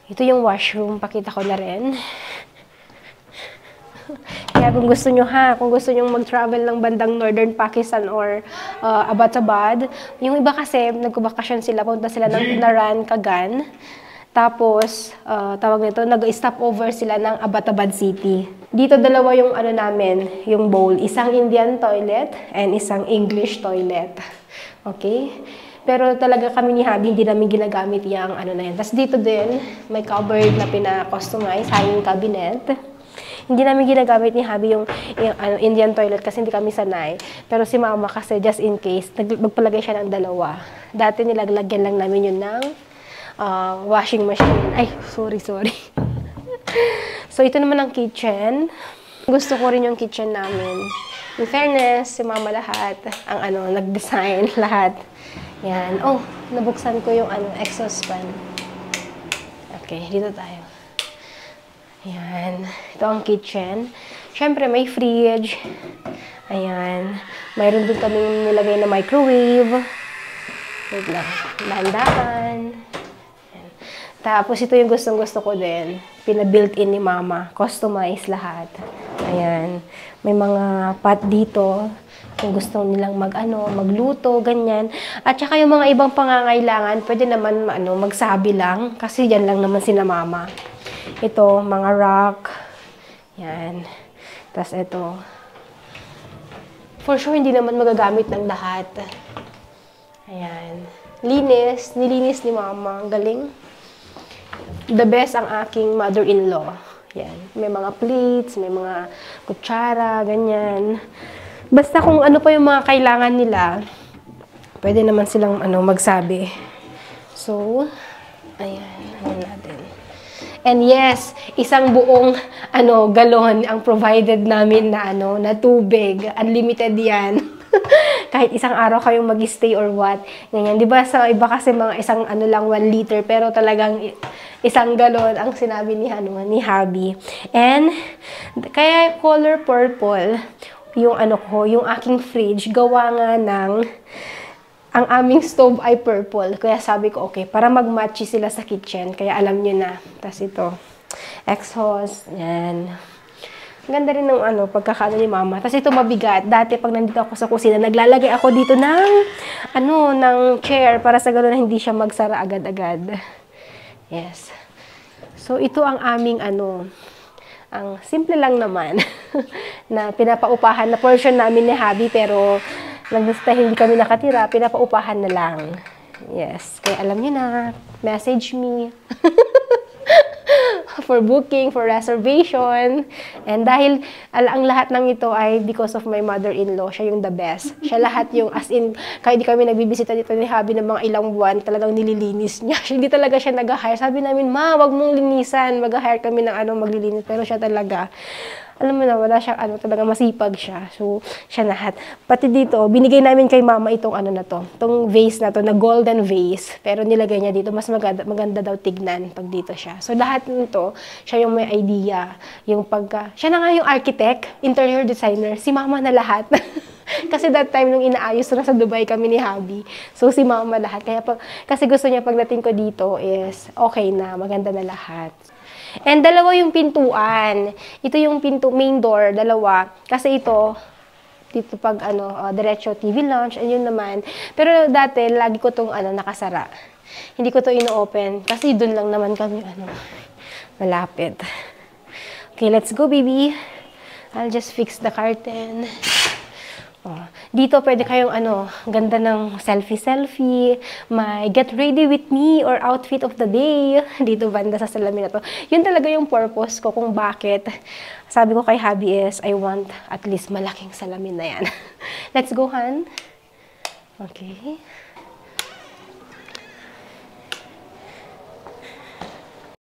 Ito yung washroom, pakita ko na rin. Kaya kung gusto nyo kung gusto nyo mag-travel ng bandang Northern Pakistan or Abbottabad, yung iba kasi, nagbakasyon sila, punta sila ng Naran, Kagan. Tapos, tawag nito, nag-stop over sila ng Abbottabad City. Dito dalawa yung ano namin, yung bowl. Isang Indian toilet and isang English toilet. Okay? Pero talaga kami ni Habi, hindi namin ginagamit yung ano na yan. Tapos dito din, may cupboard na pina-customize, hanging cabinet. Hindi namin ginagamit ni Habi yung Indian toilet kasi hindi kami sanay. Pero si Mama kasi, just in case, magpalagay siya ng dalawa. Dati nilaglagyan lang namin yun ng washing machine. Ay, sorry. So, ito naman ang kitchen. Gusto ko rin yung kitchen namin. In fairness, si Mama lahat, ang nag-design lahat. Yan. Oh, nabuksan ko yung exhaust fan. Okay, dito tayo. Ayan. Ito ang kitchen. Siyempre, may fridge. Ayan. Mayroon din kaming nilagay na microwave. Wait lang. Dahan-dahan. Tapos, ito yung gustong-gusto ko din. Pina-built-in ni Mama. Customize lahat. Ayan. May mga pot dito. Kung gusto nilang magluto, ganyan. At saka yung mga ibang pangangailangan, pwede naman magsabi lang. Kasi dyan lang naman sila Mama. Ito, mga rock. Yan. Tapos ito. For sure, hindi naman magagamit ng lahat. Ayan. Linis. Nilinis ni Mama. Galing. The best ang aking mother-in-law. Yan. May mga plates, may mga kutsara, ganyan. Basta kung ano pa yung mga kailangan nila, pwede naman silang magsabi. So, ayan. Ano natin. And yes, isang buong galon ang provided namin na tubig. Unlimited 'yan. Kahit isang araw kayong mag-stay or what. Ganyan. 'Di ba sa iba kasi mga isang lang 1 liter pero talagang isang galon ang sinabi ni Habi. And kaya color purple yung yung aking fridge gawa nga ng ang aming stove ay purple. Kaya sabi ko, okay, para mag-matchy sila sa kitchen. Kaya alam nyo na. Tapos ito, exhaust. Yan. Ganda rin ng pagkakaano ni Mama. Tapos ito mabigat. Dati pag nandito ako sa kusina, naglalagay ako dito ng, ng chair para sa gano'n na hindi siya magsara agad-agad. Yes. So ito ang aming ang simple lang naman na pinapaupahan na portion namin ni Habi pero basta hindi kami nakatira, pinapaupahan na lang. Yes. Kaya alam niyo na, message me. For booking, for reservation. And dahil ang lahat ng ito ay because of my mother-in-law, siya yung the best. Siya lahat yung, as in, kahit di kami nagbibisita dito ni Habi ng mga ilang buwan, talagang nililinis niya. Hindi talaga siya nag-hire. Sabi namin, Ma, wag mong linisan. Mag-hire kami ng maglilinis. Pero siya talaga, alam mo na, wala siya, talaga masipag siya. So, siya lahat. Pati dito, binigay namin kay Mama itong itong vase na to, na golden vase. Pero nilagay niya dito, mas maganda daw tignan pag dito siya. So, lahat nito, siya yung may idea. Siya na nga yung architect, interior designer, si Mama na lahat. Kasi that time, nung inaayos na sa Dubai kami ni Habi, so si Mama lahat. Kasi gusto niya pagdating ko dito is okay na, maganda na lahat. And dalawa yung pintuan. Ito yung main door, dalawa. Kasi dito pag diretso TV lounge, ayun naman. Pero dati, lagi ko tong nakasara. Hindi ko to ino-open. Kasi doon lang naman kami, malapit. Okay, let's go, baby. I'll just fix the curtain. Dito pwede kayong ganda ng selfie-selfie, may get ready with me or outfit of the day. Dito banda sa salamin na to. Yun talaga yung purpose ko kung bakit. Sabi ko kay Habi is, I want at least malaking salamin na yan. Let's go, Han. Okay.